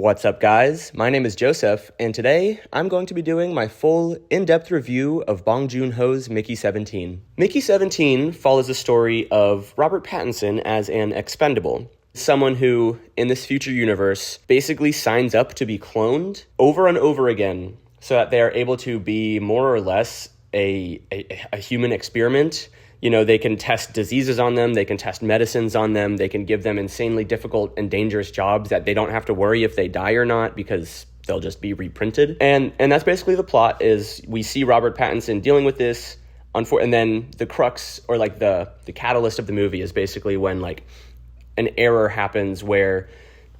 What's up, guys? My name is Joseph, and today I'm going to be doing my full in-depth review of Bong Joon Ho's Mickey-17. Mickey-17 follows the story of Robert Pattinson as an expendable, someone who, in this future universe, basically signs up to be cloned over and over again so that they are able to be more or less a human experiment. You know, they can test diseases on them, they can test medicines on them, they can give them insanely difficult and dangerous jobs that they don't have to worry if they die or not because they'll just be reprinted. And that's basically the plot, is we see Robert Pattinson dealing with this, and then the crux, or like the catalyst of the movie is basically when like an error happens where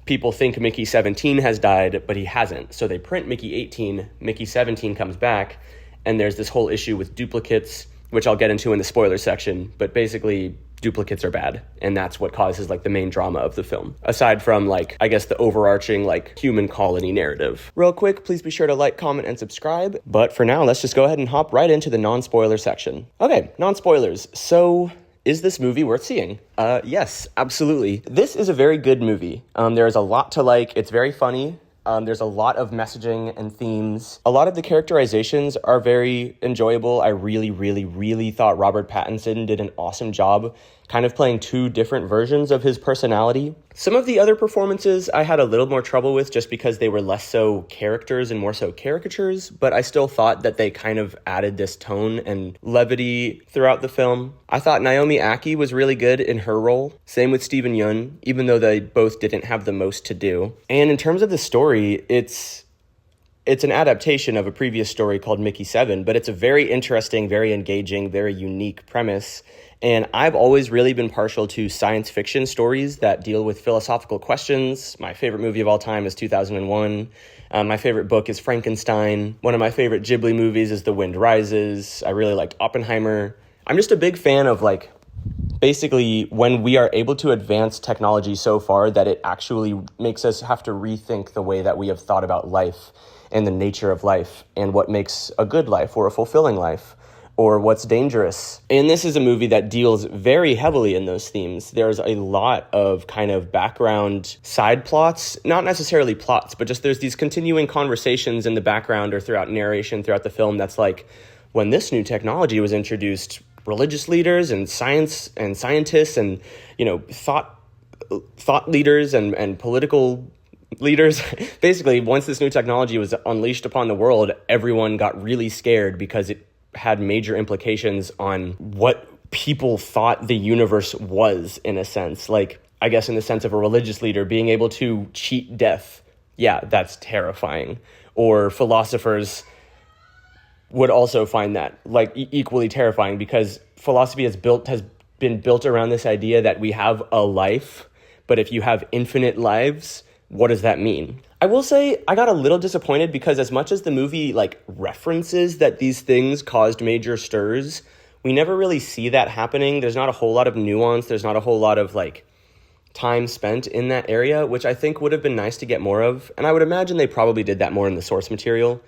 people think Mickey-17 has died, but he hasn't. So they print Mickey-18, Mickey-17 comes back, and there's this whole issue with duplicates, which I'll get into in the spoiler section, but basically duplicates are bad, and that's what causes like the main drama of the film, aside from like, I guess, the overarching like human colony narrative. Real quick, please be sure to like, comment, and subscribe, but for now, let's just go ahead and hop right into the non-spoiler section. Okay, non-spoilers. So, is this movie worth seeing? Yes, absolutely. This is a very good movie. There's a lot to like. It's very funny. There's a lot of messaging and themes. A lot of the characterizations are very enjoyable. I really thought Robert Pattinson did an awesome job kind of playing two different versions of his personality. Some of the other performances I had a little more trouble with just because they were less so characters and more so caricatures, but I still thought that they kind of added this tone and levity throughout the film. I thought Naomi Ackie was really good in her role. Same with Steven Yeun, even though they both didn't have the most to do. And in terms of the story, it's an adaptation of a previous story called Mickey-17, but it's a very interesting, very engaging, very unique premise. And I've always really been partial to science fiction stories that deal with philosophical questions. My favorite movie of all time is 2001. My favorite book is Frankenstein. One of my favorite Ghibli movies is The Wind Rises. I really liked Oppenheimer. I'm just a big fan of like, basically when we are able to advance technology so far that it actually makes us have to rethink the way that we have thought about life and the nature of life and what makes a good life or a fulfilling life, or what's dangerous. And this is a movie that deals very heavily in those themes. There's a lot of kind of background side plots, not necessarily plots, but just there's these continuing conversations in the background or throughout narration throughout the film that's like, when this new technology was introduced, religious leaders and scientists and, you know, thought leaders and political leaders, basically, once this new technology was unleashed upon the world, everyone got really scared because it had major implications on what people thought the universe was, in a sense. Like, I guess in the sense of a religious leader being able to cheat death. Yeah, that's terrifying. Or philosophers would also find that like equally terrifying, because philosophy has been built around this idea that we have a life, but if you have infinite lives, what does that mean? I will say I got a little disappointed because as much as the movie like references that these things caused major stirs, we never really see that happening. There's not a whole lot of nuance. There's not a whole lot of like time spent in that area, which I think would have been nice to get more of. And I would imagine they probably did that more in the source material.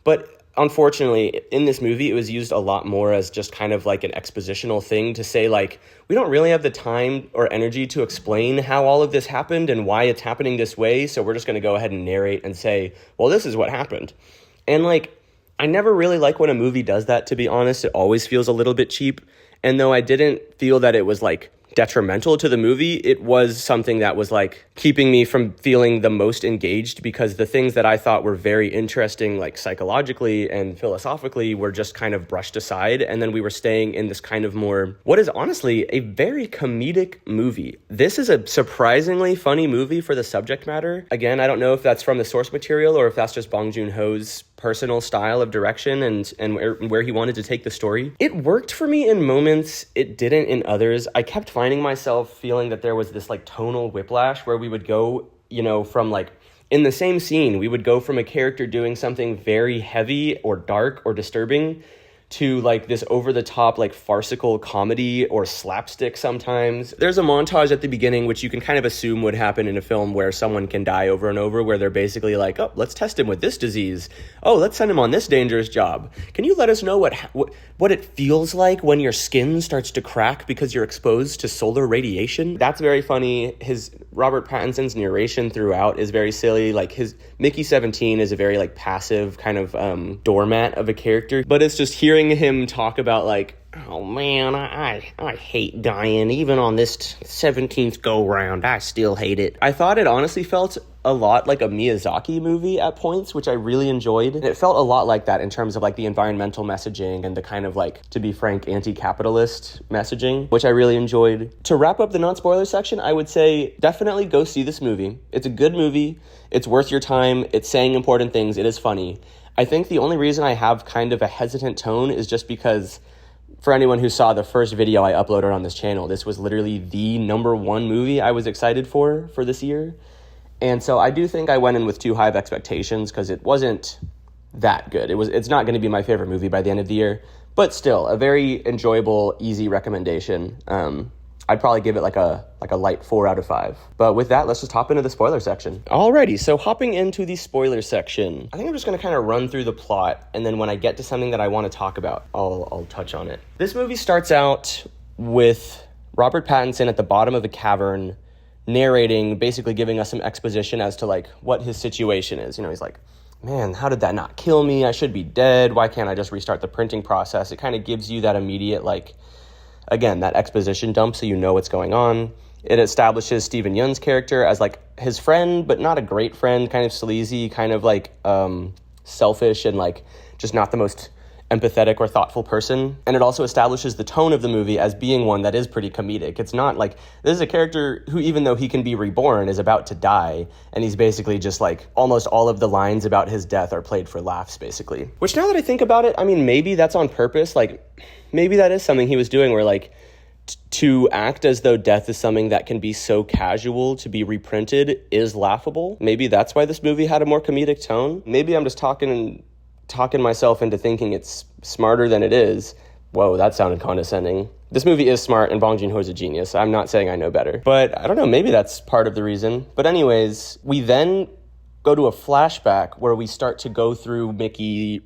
But unfortunately, in this movie, it was used a lot more as just kind of like an expositional thing to say, like, we don't really have the time or energy to explain how all of this happened and why it's happening this way, so we're just going to go ahead and narrate and say, well, this is what happened. And, like, I never really like when a movie does that, to be honest. It always feels a little bit cheap. And though I didn't feel that it was, like, detrimental to the movie, it was something that was like keeping me from feeling the most engaged, because the things that I thought were very interesting, like psychologically and philosophically, were just kind of brushed aside. And then we were staying in this kind of more, what is honestly a very comedic movie. This is a surprisingly funny movie for the subject matter. Again, I don't know if that's from the source material or if that's just Bong Joon Ho's personal style of direction and where he wanted to take the story. It worked for me in moments, it didn't in others. I kept finding myself feeling that there was this like tonal whiplash where we would go, you know, from like in the same scene, we would go from a character doing something very heavy or dark or disturbing to like this over-the-top like farcical comedy or slapstick sometimes. There's a montage at the beginning which you can kind of assume would happen in a film where someone can die over and over, where they're basically like, oh, let's test him with this disease. Oh, let's send him on this dangerous job. Can you let us know what it feels like when your skin starts to crack because you're exposed to solar radiation? That's very funny. Robert Pattinson's narration throughout is very silly. Like his Mickey-17 is a very like passive kind of doormat of a character, but it's just hearing him talk about like, oh man, I hate dying. Even on this 17th go round, I still hate it. I thought it honestly felt a lot like a Miyazaki movie at points, which I really enjoyed. And it felt a lot like that in terms of like the environmental messaging and the kind of like, to be frank, anti-capitalist messaging, which I really enjoyed. To wrap up the non-spoiler section, I would say definitely go see this movie. It's a good movie. It's worth your time. It's saying important things. It is funny. I think the only reason I have kind of a hesitant tone is just because, for anyone who saw the first video I uploaded on this channel, this was literally the #1 movie I was excited for this year. And so I do think I went in with too high of expectations because it wasn't that good. It's not going to be my favorite movie by the end of the year, but still a very enjoyable, easy recommendation. I'd probably give it like a light 4 out of 5. But with that, let's just hop into the spoiler section. Alrighty, so hopping into the spoiler section, I think I'm just going to kind of run through the plot, and then when I get to something that I want to talk about, I'll touch on it. This movie starts out with Robert Pattinson at the bottom of a cavern, narrating, basically giving us some exposition as to like what his situation is. You know, he's like, man, how did that not kill me? I should be dead. Why can't I just restart the printing process? It kind of gives you that immediate, like, again, that exposition dump so you know what's going on. It establishes Steven Yeun's character as like his friend, but not a great friend, kind of sleazy, kind of like selfish and like just not the most empathetic or thoughtful person. And it also establishes the tone of the movie as being one that is pretty comedic. It's not like, this is a character who, even though he can be reborn, is about to die, and he's basically just like, almost all of the lines about his death are played for laughs, basically. Which, now that I think about it, I mean, maybe that's on purpose. Like, maybe that is something he was doing, where like, to act as though death is something that can be so casual to be reprinted is laughable. Maybe that's why this movie had a more comedic tone. Maybe I'm just talking myself into thinking it's smarter than it is. Whoa, that sounded condescending. This movie is smart, and Bong Joon Ho is a genius. I'm not saying I know better. But I don't know, maybe that's part of the reason. But anyways, we then go to a flashback where we start to go through Mickey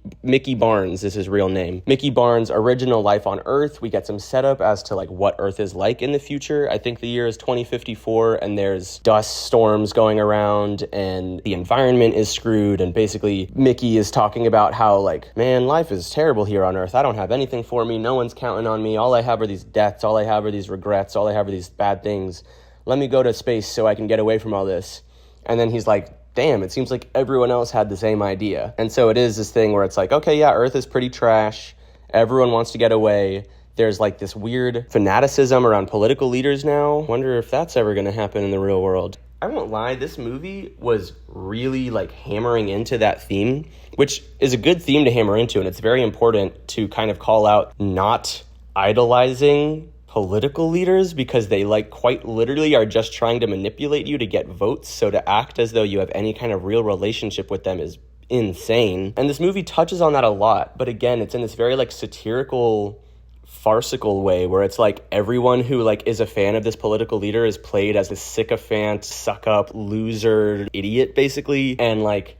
Barnes is his real name. Mickey Barnes' original life on Earth. We get some setup as to like what Earth is like in the future. I think the year is 2054, and there's dust storms going around and the environment is screwed, and basically Mickey is talking about how like, man, life is terrible here on Earth. I don't have anything for me. No one's counting on me. All I have are these deaths. All I have are these regrets. All I have are these bad things. Let me go to space so I can get away from all this. And then he's like, damn, it seems like everyone else had the same idea. And so it is this thing where it's like, okay, yeah, Earth is pretty trash. Everyone wants to get away. There's like this weird fanaticism around political leaders now. Wonder if that's ever going to happen in the real world. I won't lie, this movie was really like hammering into that theme, which is a good theme to hammer into. And it's very important to kind of call out not idolizing political leaders, because they like quite literally are just trying to manipulate you to get votes. So to act as though you have any kind of real relationship with them is insane. And this movie touches on that a lot. But again, it's in this very like satirical, farcical way where it's like everyone who like is a fan of this political leader is played as a sycophant, suck up, loser, idiot, basically. And like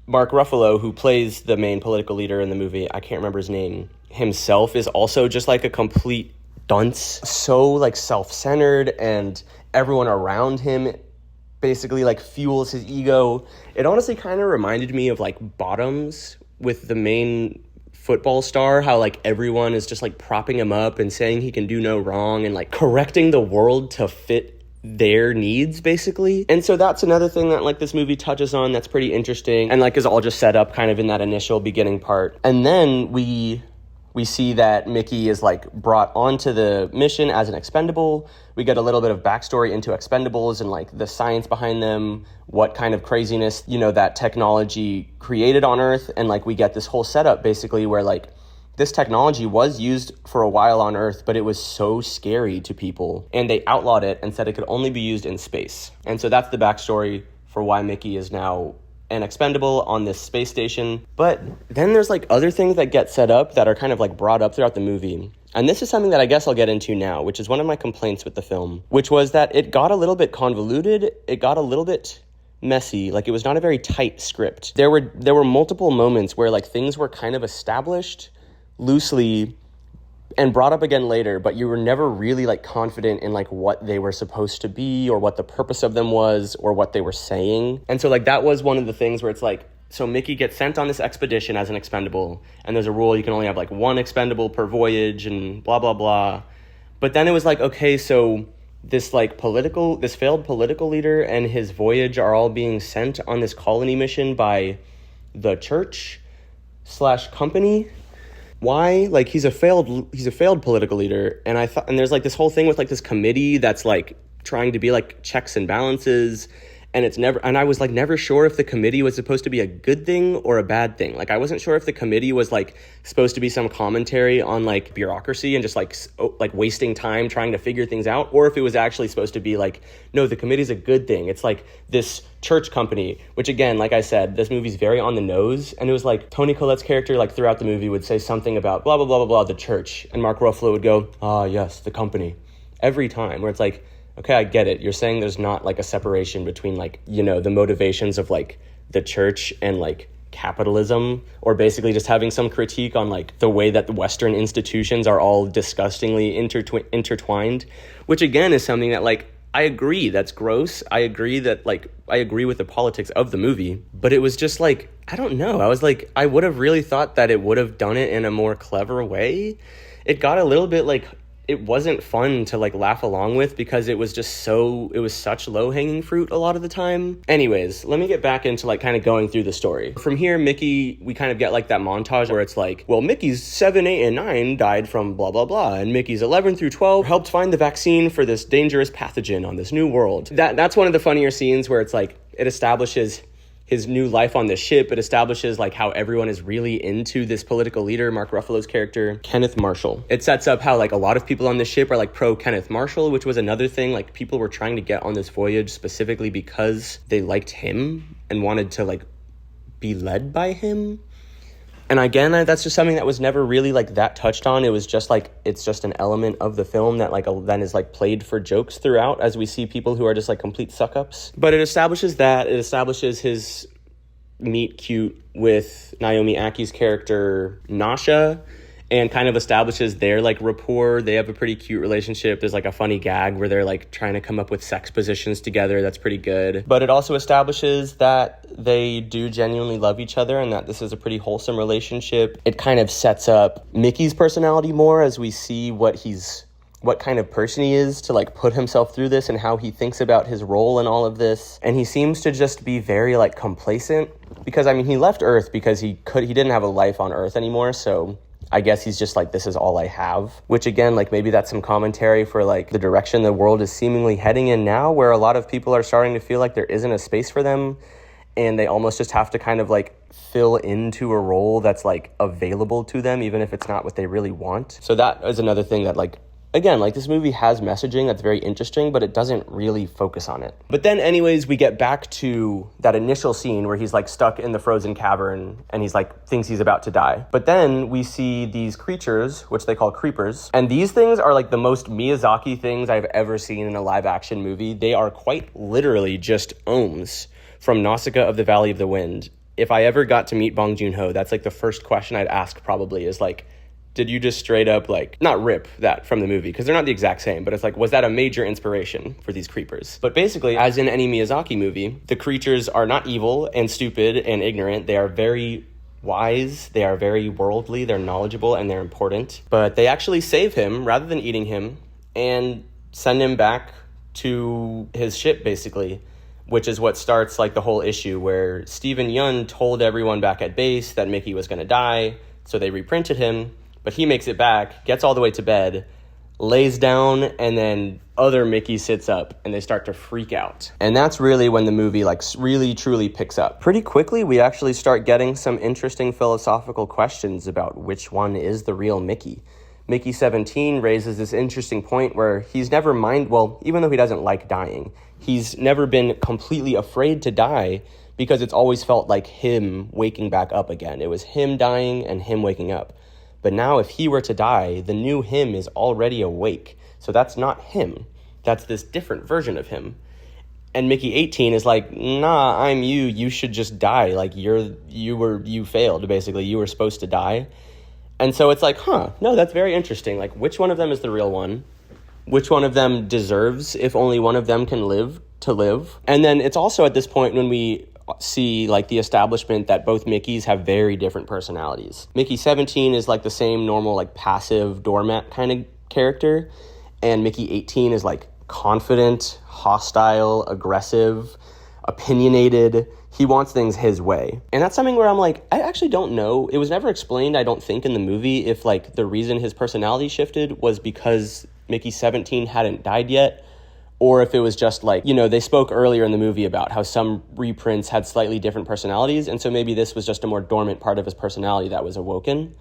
Mark Ruffalo, who plays the main political leader in the movie, I can't remember his name, himself is also just like a complete dunce, so like self-centered, and everyone around him basically like fuels his ego. It honestly kind of reminded me of like Bottoms with the main football star, how like everyone is just like propping him up and saying he can do no wrong and like correcting the world to fit their needs, basically. And so that's another thing that like this movie touches on that's pretty interesting, and like is all just set up kind of in that initial beginning part. And then we see that Mickey is like brought onto the mission as an expendable. We get a little bit of backstory into expendables and like the science behind them, what kind of craziness, you know, that technology created on Earth. And like we get this whole setup basically where like this technology was used for a while on Earth, but it was so scary to people, and they outlawed it and said it could only be used in space. And so that's the backstory for why Mickey is now an expendable on this space station. But then there's like other things that get set up that are kind of like brought up throughout the movie. And this is something that I guess I'll get into now, which is one of my complaints with the film, which was that it got a little bit convoluted. It got a little bit messy. Like, it was not a very tight script. There were multiple moments where like things were kind of established loosely and brought up again later, but you were never really like confident in like what they were supposed to be or what the purpose of them was or what they were saying. And so like that was one of the things where it's like, so Mickey gets sent on this expedition as an expendable, and there's a rule you can only have like one expendable per voyage and blah, blah, blah. But then it was like, okay, so this failed political leader and his voyage are all being sent on this colony mission by the church/company. Why? Like, he's a failed political leader, and there's like this whole thing with like this committee that's like trying to be like checks and balances, and I was like never sure if the committee was supposed to be a good thing or a bad thing. Like, I wasn't sure if the committee was like supposed to be some commentary on like bureaucracy and just like wasting time trying to figure things out, or if it was actually supposed to be like, no, the committee's a good thing. It's like this church company, which again, like I said, this movie's very on the nose, and it was like Toni Collette's character like throughout the movie would say something about blah, blah, blah, blah, blah, the church, and Mark Ruffalo would go, ah, yes, the company, every time, where it's like, okay, I get it. You're saying there's not like a separation between like, you know, the motivations of like the church and like capitalism, or basically just having some critique on like the way that the Western institutions are all disgustingly intertwined, which again is something that like, I agree, that's gross. I agree with the politics of the movie, but it was just like, I don't know. I was like, I would have really thought that it would have done it in a more clever way. It got a little bit like, it wasn't fun to like laugh along with because it was such low-hanging fruit a lot of the time. Anyways, let me get back into like kind of going through the story. From here, Mickey, we kind of get like that montage where it's like, well, Mickey's 7, 8, and 9 died from blah, blah, blah, and Mickey's 11 through 12 helped find the vaccine for this dangerous pathogen on this new world. That's one of the funnier scenes where it's like, it establishes his new life on the ship. It establishes like how everyone is really into this political leader, Mark Ruffalo's character, Kenneth Marshall. It sets up how like a lot of people on the ship are like pro Kenneth Marshall, which was another thing. Like, people were trying to get on this voyage specifically because they liked him and wanted to like be led by him. And again, that's just something that was never really like that touched on. It was just like, it's just an element of the film that like then is like played for jokes throughout as we see people who are just like complete suck-ups. But it establishes his meet cute with Naomi Aki's character, Nasha, and kind of establishes their like rapport. They have a pretty cute relationship. There's like a funny gag where they're like trying to come up with sex positions together. That's pretty good. But it also establishes that they do genuinely love each other and that this is a pretty wholesome relationship. It kind of sets up Mickey's personality more as we see what kind of person he is to like put himself through this and how he thinks about his role in all of this. And he seems to just be very like complacent because, I mean, he left Earth because he didn't have a life on Earth anymore. So I guess he's just like, this is all I have, which again, like maybe that's some commentary for like the direction the world is seemingly heading in now, where a lot of people are starting to feel like there isn't a space for them and they almost just have to kind of like fill into a role that's like available to them, even if it's not what they really want. So that is another thing that like, again, like this movie has messaging that's very interesting, but it doesn't really focus on it. But then anyways, we get back to that initial scene where he's like stuck in the frozen cavern and he's like thinks he's about to die. But then we see these creatures, which they call creepers. And these things are like the most Miyazaki things I've ever seen in a live action movie. They are quite literally just ohms from Nausicaa of the Valley of the Wind. If I ever got to meet Bong Joon Ho, that's like the first question I'd ask probably is like, did you just straight up like, not rip that from the movie, because they're not the exact same, but it's like, was that a major inspiration for these creepers? But basically, as in any Miyazaki movie, the creatures are not evil and stupid and ignorant. They are very wise, they are very worldly, they're knowledgeable, and they're important. But they actually save him rather than eating him and send him back to his ship, basically, which is what starts like the whole issue where Steven Yeun told everyone back at base that Mickey was going to die, so they reprinted him. But he makes it back, gets all the way to bed, lays down, and then other Mickey sits up, and they start to freak out. And that's really when the movie like really truly picks up. Pretty quickly, we actually start getting some interesting philosophical questions about which one is the real Mickey. Mickey-17 raises this interesting point where he's never even though he doesn't like dying, he's never been completely afraid to die because it's always felt like him waking back up again. It was him dying and him waking up. But now if he were to die, the new him is already awake. So that's not him. That's this different version of him. And Mickey-17 is like, nah, I'm you. You should just die. Like, you failed, basically. You were supposed to die. And so it's like, no, that's very interesting. Like, which one of them is the real one? Which one of them deserves, if only one of them can live, to live? And then it's also at this point when we see like the establishment that both Mickeys have very different personalities. Mickey-17 is like the same normal, like passive doormat kind of character. And Mickey-18 is like confident, hostile, aggressive, opinionated. He wants things his way. And that's something where I'm like, I actually don't know. It was never explained, I don't think, in the movie if like the reason his personality shifted was because Mickey-17 hadn't died yet, or if it was just like, you know, they spoke earlier in the movie about how some reprints had slightly different personalities, and so maybe this was just a more dormant part of his personality that was awoken.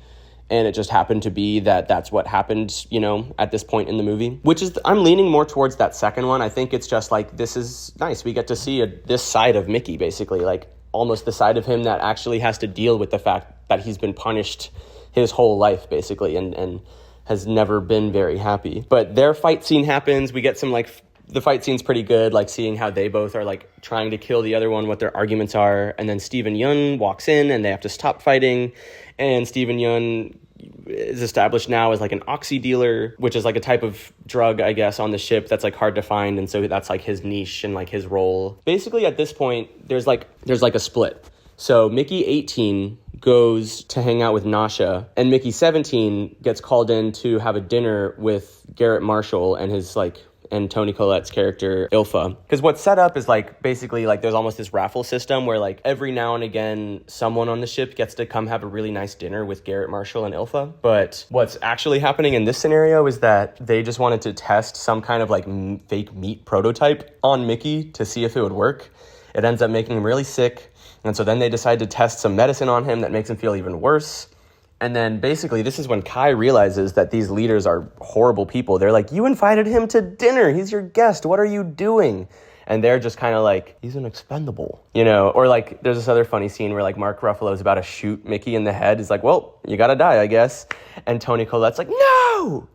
And it just happened to be that that's what happened, you know, at this point in the movie. Which is, I'm leaning more towards that second one. I think it's just like, this is nice. We get to see this side of Mickey, basically. Like, almost the side of him that actually has to deal with the fact that he's been punished his whole life, basically, and has never been very happy. But their fight scene happens. We get some, like, the fight scene's pretty good, like seeing how they both are like trying to kill the other one, what their arguments are. And then Steven Yeun walks in and they have to stop fighting. And Steven Yeun is established now as like an oxy dealer, which is like a type of drug, I guess, on the ship that's like hard to find. And so that's like his niche and like his role. Basically at this point, there's like a split. So Mickey-18 goes to hang out with Nasha, and Mickey-17 gets called in to have a dinner with Garrett Marshall and Toni Collette's character, Ilfa. Because what's set up is like, basically like there's almost this raffle system where like every now and again, someone on the ship gets to come have a really nice dinner with Garrett Marshall and Ilfa. But what's actually happening in this scenario is that they just wanted to test some kind of like fake meat prototype on Mickey to see if it would work. It ends up making him really sick. And so then they decide to test some medicine on him that makes him feel even worse. And then basically this is when Kai realizes that these leaders are horrible people. They're like, you invited him to dinner. He's your guest. What are you doing? And they're just kind of like, he's an expendable, you know? Or like there's this other funny scene where like Mark Ruffalo's about to shoot Mickey in the head. He's like, well, you got to die, I guess. And Toni Collette's like, no,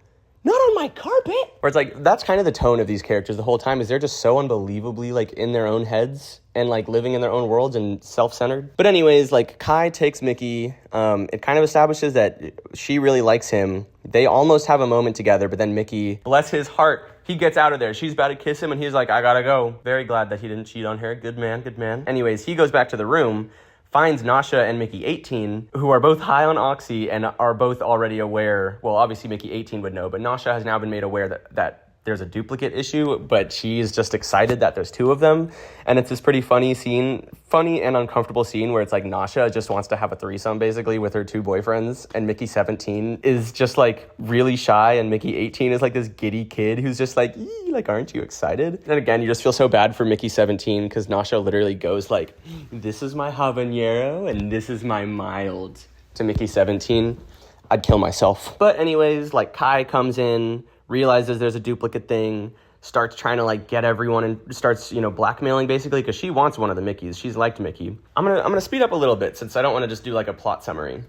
not on my carpet. Or it's like, that's kind of the tone of these characters the whole time, is they're just so unbelievably like in their own heads and like living in their own worlds and self-centered. But anyways, like Kai takes Mickey. It kind of establishes that she really likes him. They almost have a moment together, but then Mickey, bless his heart, he gets out of there. She's about to kiss him and he's like, I gotta go. Very glad that he didn't cheat on her. Good man, good man. Anyways, he goes back to the room, finds Nasha and Mickey-18, who are both high on oxy and are both already aware. Well, obviously Mickey-18 would know, but Nasha has now been made aware that there's a duplicate issue, but she's just excited that there's two of them. And it's this pretty funny and uncomfortable scene where it's like Nasha just wants to have a threesome basically with her two boyfriends, and Mickey-17 is just like really shy, and Mickey-18 is like this giddy kid who's just like, like, aren't you excited? And again, you just feel so bad for Mickey-17 because Nasha literally goes like, this is my habanero and this is my mild to Mickey-17. I'd kill myself. But anyways, like Kai comes in, realizes there's a duplicate thing, starts trying to like get everyone and starts, you know, blackmailing basically because she wants one of the Mickeys. She's liked Mickey. I'm gonna speed up a little bit since I don't want to just do like a plot summary.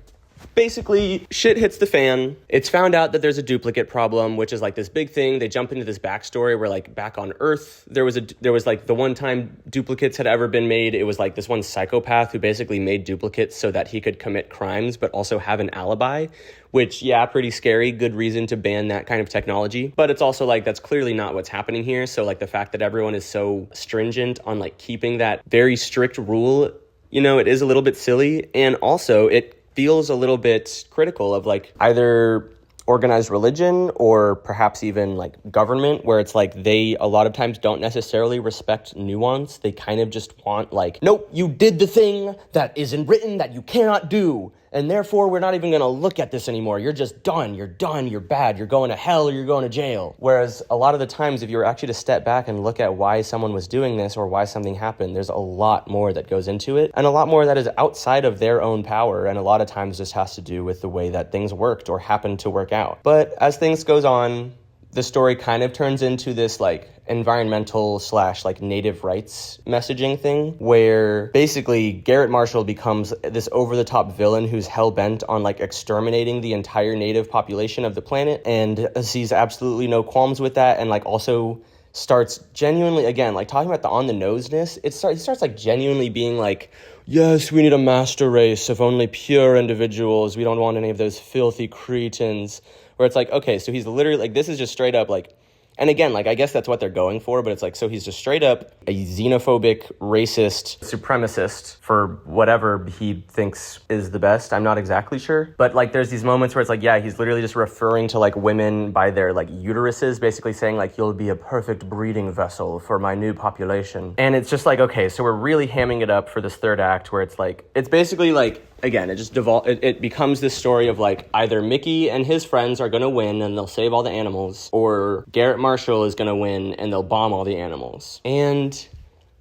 Basically, shit hits the fan. It's found out that there's a duplicate problem, which is like this big thing. They jump into this backstory where like back on Earth, there was like the one time duplicates had ever been made. It was like this one psychopath who basically made duplicates so that he could commit crimes, but also have an alibi, which, yeah, pretty scary. Good reason to ban that kind of technology. But it's also like, that's clearly not what's happening here. So like the fact that everyone is so stringent on like keeping that very strict rule, you know, it is a little bit silly. And also it feels a little bit critical of like either organized religion or perhaps even like government, where it's like they a lot of times don't necessarily respect nuance. They kind of just want like, nope, you did the thing that isn't written that you cannot do, and therefore we're not even going to look at this anymore. You're just done. You're done. You're bad. You're going to hell or you're going to jail. Whereas a lot of the times, if you were actually to step back and look at why someone was doing this or why something happened, there's a lot more that goes into it, and a lot more that is outside of their own power, and a lot of times just has to do with the way that things worked or happened to work out. But as things goes on, the story kind of turns into this like environmental / like native rights messaging thing where basically Garrett Marshall becomes this over-the-top villain who's hell-bent on like exterminating the entire native population of the planet and sees absolutely no qualms with that, and like also starts genuinely, again, like talking about the on-the-noseness, he starts like genuinely being like, yes, we need a master race of only pure individuals, we don't want any of those filthy cretins, where it's like, okay, so he's literally like, this is just straight up like, and again, like, I guess that's what they're going for, but it's like, so he's just straight up a xenophobic, racist, supremacist for whatever he thinks is the best. I'm not exactly sure. But, like, there's these moments where it's like, yeah, he's literally just referring to, like, women by their, like, uteruses, basically saying, like, you'll be a perfect breeding vessel for my new population. And it's just like, okay, so we're really hamming it up for this third act where it's like, it's basically like, again, it becomes this story of like either Mickey and his friends are going to win and they'll save all the animals, or Garrett Marshall is going to win and they'll bomb all the animals. And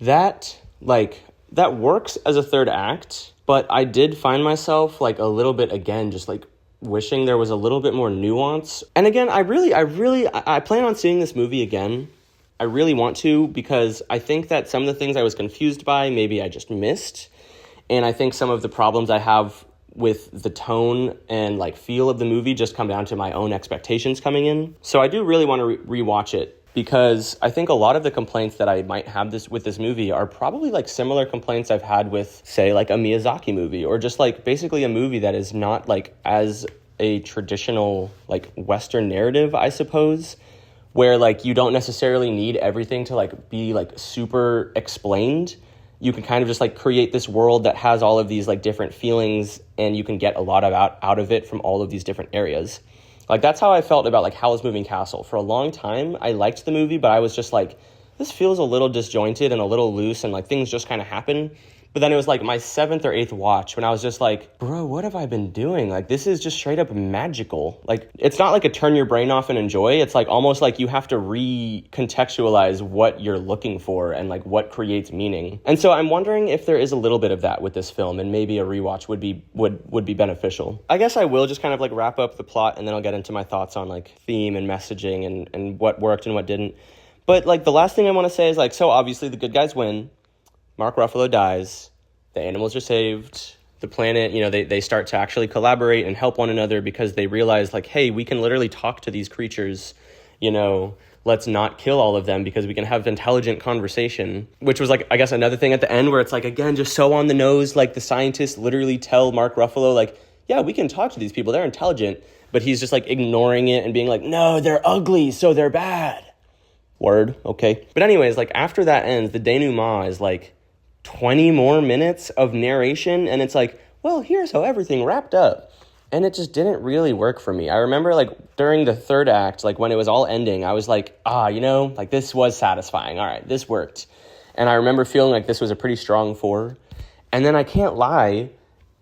that works as a third act, but I did find myself like a little bit, again, just like wishing there was a little bit more nuance. And again, I plan on seeing this movie again. I really want to, because I think that some of the things I was confused by, maybe I just missed. And I think some of the problems I have with the tone and like feel of the movie just come down to my own expectations coming in. So I do really want to rewatch it, because I think a lot of the complaints that I might have with this movie are probably like similar complaints I've had with, say, like a Miyazaki movie, or just like basically a movie that is not like as a traditional like Western narrative, I suppose, where like you don't necessarily need everything to like be like super explained. You can kind of just like create this world that has all of these like different feelings, and you can get a lot of out of it from all of these different areas. Like, that's how I felt about like Howl's Moving Castle. For a long time, I liked the movie, but I was just like, this feels a little disjointed and a little loose, and like things just kind of happen. But then it was like my 7th or 8th watch when I was just like, bro, what have I been doing? Like, this is just straight up magical. Like, it's not like a turn your brain off and enjoy. It's like almost like you have to recontextualize what you're looking for and like what creates meaning. And so I'm wondering if there is a little bit of that with this film, and maybe a rewatch would be beneficial. I guess I will just kind of like wrap up the plot, and then I'll get into my thoughts on like theme and messaging and what worked and what didn't. But like the last thing I want to say is like, so obviously the good guys win. Mark Ruffalo dies, the animals are saved, the planet, you know, they start to actually collaborate and help one another because they realize, like, hey, we can literally talk to these creatures, you know, let's not kill all of them because we can have intelligent conversation, which was, like, I guess another thing at the end where it's, like, again, just so on the nose, like, the scientists literally tell Mark Ruffalo, like, yeah, we can talk to these people, they're intelligent, but he's just, like, ignoring it and being like, no, they're ugly, so they're bad. Word, okay. But anyways, like, after that ends, the denouement is, like, 20 more minutes of narration, and it's like, well, here's how everything wrapped up. And it just didn't really work for me. I remember, like, during the third act, like, when it was all ending, I was like, you know, like, this was satisfying. All right, this worked. And I remember feeling like this was a pretty strong 4. And then I can't lie,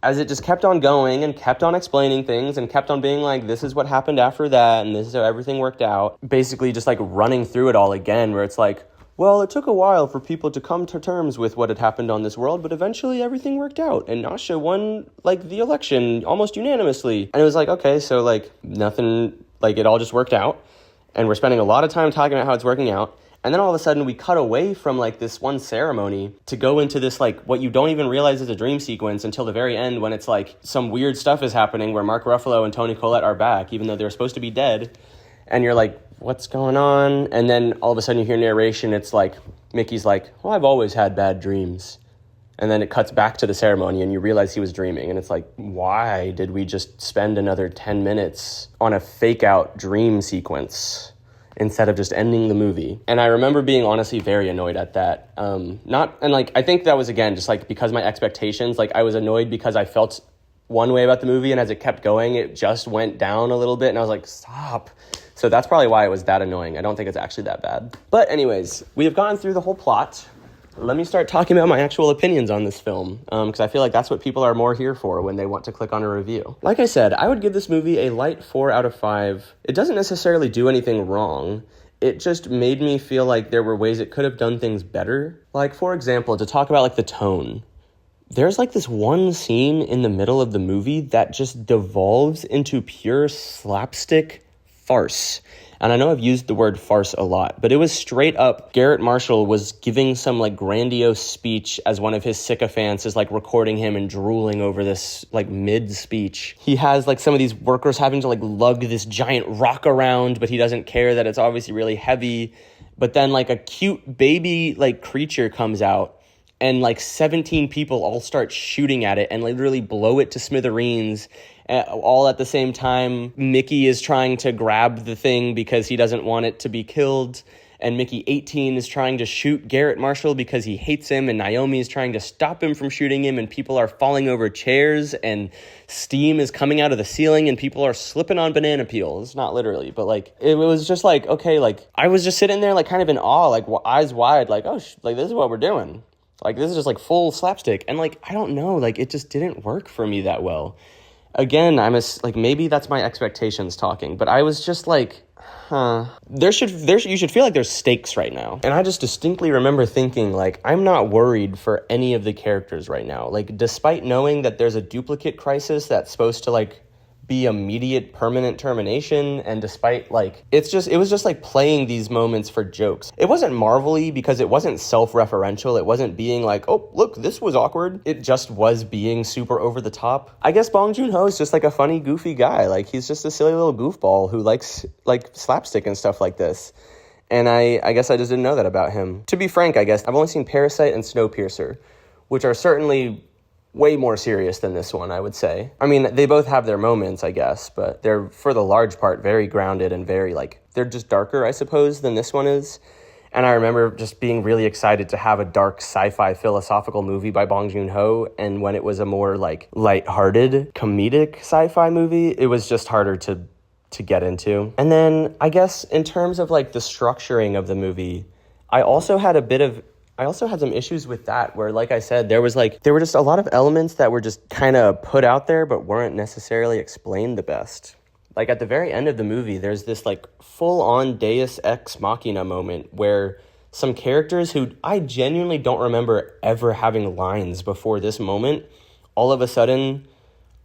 as it just kept on going and kept on explaining things and kept on being like, this is what happened after that, and this is how everything worked out. Basically just, like, running through it all again, where it's like, well, it took a while for people to come to terms with what had happened on this world, but eventually everything worked out, and Nasha won, like, the election almost unanimously. And it was like, okay, so, like, nothing, like, it all just worked out, and we're spending a lot of time talking about how it's working out, and then all of a sudden we cut away from, like, this one ceremony to go into this, like, what you don't even realize is a dream sequence until the very end, when it's, like, some weird stuff is happening where Mark Ruffalo and Toni Collette are back, even though they're supposed to be dead, and you're like, what's going on? And then all of a sudden you hear narration, it's like, Mickey's like, well, I've always had bad dreams. And then it cuts back to the ceremony and you realize he was dreaming. And it's like, why did we just spend another 10 minutes on a fake out dream sequence instead of just ending the movie? And I remember being honestly very annoyed at that. I think that was, again, just like because my expectations, like I was annoyed because I felt one way about the movie, and as it kept going, it just went down a little bit, and I was like, stop. So that's probably why it was that annoying. I don't think it's actually that bad. But anyways, we have gone through the whole plot. Let me start talking about my actual opinions on this film, because I feel like that's what people are more here for when they want to click on a review. Like I said, I would give this movie a light 4 out of 5. It doesn't necessarily do anything wrong. It just made me feel like there were ways it could have done things better. Like, for example, to talk about, like, the tone. There's, like, this one scene in the middle of the movie that just devolves into pure slapstick farce. And I know I've used the word farce a lot, but it was straight up Garrett Marshall was giving some like grandiose speech as one of his sycophants is like recording him and drooling over this like mid speech. He has like some of these workers having to like lug this giant rock around, but he doesn't care that it's obviously really heavy. But then like a cute baby like creature comes out and like 17 people all start shooting at it and literally blow it to smithereens. All at the same time, Mickey is trying to grab the thing because he doesn't want it to be killed. And Mickey-17 is trying to shoot Garrett Marshall because he hates him. And Naomi is trying to stop him from shooting him. And people are falling over chairs. And steam is coming out of the ceiling. And people are slipping on banana peels. Not literally. But like, it was just like, okay, like I was just sitting there like kind of in awe, like eyes wide, like, oh, like this is what we're doing. Like this is just like full slapstick. And like, I don't know, like it just didn't work for me that well. Again, like maybe that's my expectations talking, but I was just like, you should feel like there's stakes right now. And I just distinctly remember thinking like, I'm not worried for any of the characters right now. Like, despite knowing that there's a duplicate crisis that's supposed to like be immediate permanent termination, and despite like it was just like playing these moments for jokes. It wasn't marvel-y because it wasn't self-referential. It wasn't being like, oh look, this was awkward. It just was being super over the top. I guess Bong Joon Ho is just like a funny, goofy guy. Like he's just a silly little goofball who likes like slapstick and stuff like this. And I guess I just didn't know that about him. To be frank, I guess I've only seen Parasite and Snowpiercer, which are certainly way more serious than this one, I would say. I mean, they both have their moments, I guess, but they're, for the large part, very grounded and very, like, they're just darker, I suppose, than this one is. And I remember just being really excited to have a dark sci-fi philosophical movie by Bong Joon Ho, and when it was a more, like, lighthearted, comedic sci-fi movie, it was just harder to get into. And then, I guess, in terms of, like, the structuring of the movie, I also had some issues with that where, like I said, there were just a lot of elements that were just kind of put out there but weren't necessarily explained the best. Like at the very end of the movie, there's this like full-on Deus Ex Machina moment where some characters who I genuinely don't remember ever having lines before this moment all of a sudden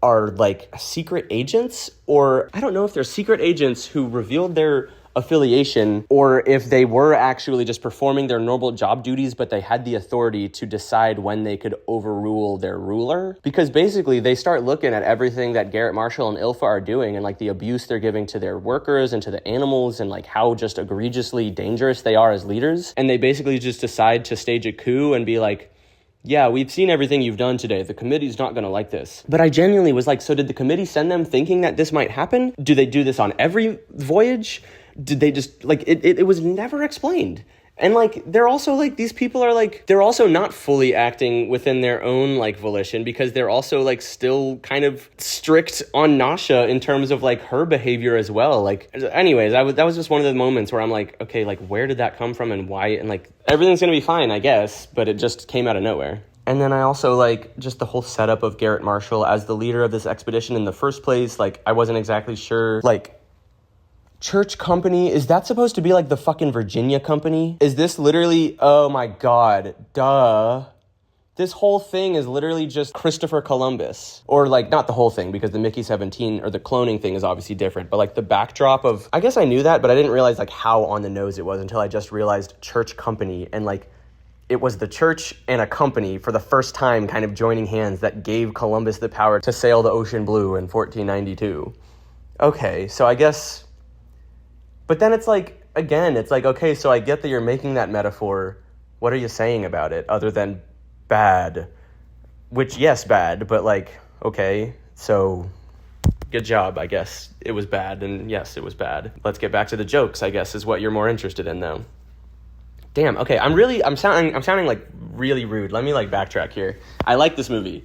are like secret agents, or I don't know if they're secret agents who revealed their affiliation or if they were actually just performing their normal job duties, but they had the authority to decide when they could overrule their ruler. Because basically they start looking at everything that Garrett Marshall and Ilfa are doing and like the abuse they're giving to their workers and to the animals and like how just egregiously dangerous they are as leaders. And they basically just decide to stage a coup and be like, yeah, we've seen everything you've done today. The committee's not going to like this. But I genuinely was like, so did the committee send them thinking that this might happen? Do they do this on every voyage? Did they just, like, it was never explained. And, like, they're also, like, these people are, like, they're also not fully acting within their own, like, volition because they're also, like, still kind of strict on Nasha in terms of, like, her behavior as well. Like, anyways, that was just one of the moments where I'm like, okay, like, where did that come from and why? And, like, everything's gonna be fine, I guess, but it just came out of nowhere. And then I also, like, just the whole setup of Garrett Marshall as the leader of this expedition in the first place, like, I wasn't exactly sure, like, Church Company, is that supposed to be like the fucking Virginia Company? Is this literally, oh my god, duh. This whole thing is literally just Christopher Columbus. Or like, not the whole thing, because the Mickey-17 or the cloning thing is obviously different, but like the backdrop of, I guess I knew that, but I didn't realize like how on the nose it was until I just realized Church Company, and like, it was the church and a company for the first time kind of joining hands that gave Columbus the power to sail the ocean blue in 1492. Okay, so I guess... But then it's like, again, it's like, okay, so I get that you're making that metaphor. What are you saying about it other than bad? Which, yes, bad, but like, okay, so good job, I guess. It was bad, and yes, it was bad. Let's get back to the jokes, I guess, is what you're more interested in, though. Damn, okay, I'm sounding like really rude. Let me like backtrack here. I like this movie.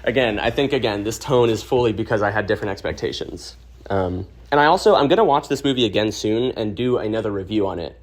Again, I think, this tone is fully because I had different expectations. And I'm going to watch this movie again soon and do another review on it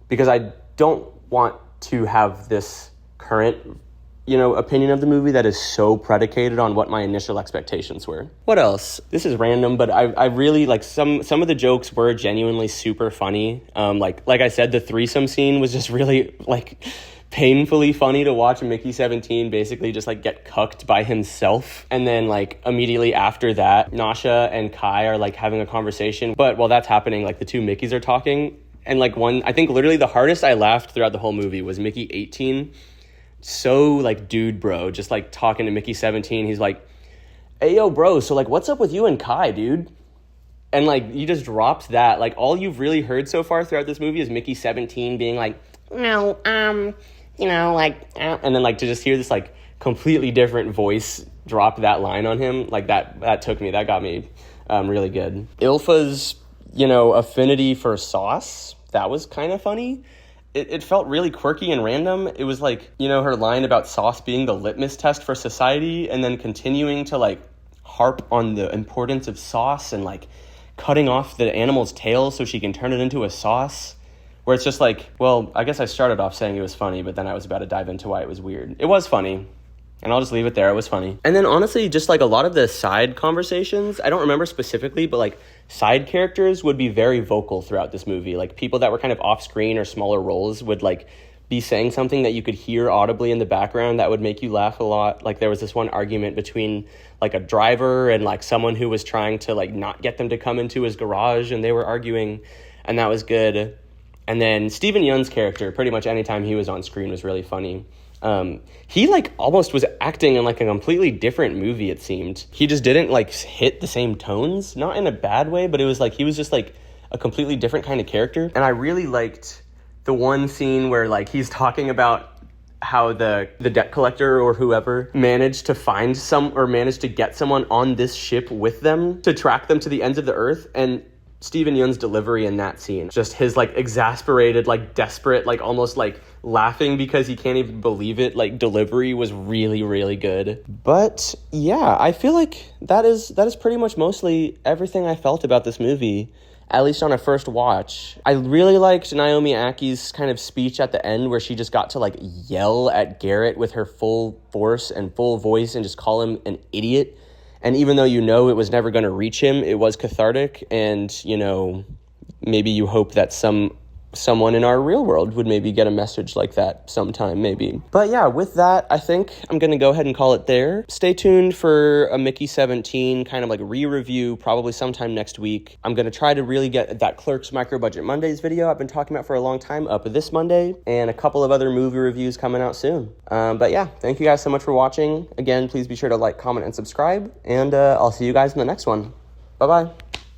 because I don't want to have this current, opinion of the movie that is so predicated on what my initial expectations were. What else? This is random, but I really like some of the jokes were genuinely super funny. Like I said, the threesome scene was just really like painfully funny to watch Mickey-17 basically just like get cucked by himself. And then like immediately after that, Nasha and Kai are like having a conversation. But while that's happening, like the two Mickeys are talking. And like I think literally the hardest I laughed throughout the whole movie was Mickey-18. So like dude bro, just like talking to Mickey-17. He's like, hey yo bro, so like what's up with you and Kai, dude? And like you just dropped that. Like all you've really heard so far throughout this movie is Mickey-17 being like, no, you know, like, and then like to just hear this like completely different voice drop that line on him, like that got me really good. Ilfa's, you know, affinity for sauce, that was kind of funny. It felt really quirky and random. It was like, you know, her line about sauce being the litmus test for society, and then continuing to like harp on the importance of sauce and like cutting off the animal's tail so she can turn it into a sauce. Where it's just like, well, I guess I started off saying it was funny, but then I was about to dive into why it was weird. It was funny, and I'll just leave it there. It was funny. And then honestly, just like a lot of the side conversations, I don't remember specifically, but like side characters would be very vocal throughout this movie. Like people that were kind of off screen or smaller roles would like be saying something that you could hear audibly in the background that would make you laugh a lot. Like there was this one argument between like a driver and like someone who was trying to like not get them to come into his garage, and they were arguing, and that was good. And then Steven Yeun's character, pretty much anytime he was on screen, was really funny. He like almost was acting in like a completely different movie, it seemed. He just didn't like hit the same tones, not in a bad way, but it was like he was just like a completely different kind of character. And I really liked the one scene where like he's talking about how the debt collector or whoever managed to get someone on this ship with them to track them to the ends of the earth. And Steven Yeun's delivery in that scene, just his like exasperated, like desperate, like almost like laughing because he can't even believe it, like delivery was really, really good. But yeah, I feel like that is pretty much mostly everything I felt about this movie, at least on a first watch. I really liked Naomi Aki's kind of speech at the end where she just got to like yell at Garrett with her full force and full voice and just call him an idiot. And even though you know it was never going to reach him, it was cathartic. And, you know, maybe you hope that someone in our real world would maybe get a message like that sometime, maybe. But yeah, with that, I think I'm going to go ahead and call it there. Stay tuned for a Mickey-17 kind of like re-review probably sometime next week. I'm going to try to really get that Clerks Micro Budget Mondays video I've been talking about for a long time up this Monday, and a couple of other movie reviews coming out soon. But yeah, thank you guys so much for watching. Again, please be sure to like, comment, and subscribe, and I'll see you guys in the next one. Bye-bye.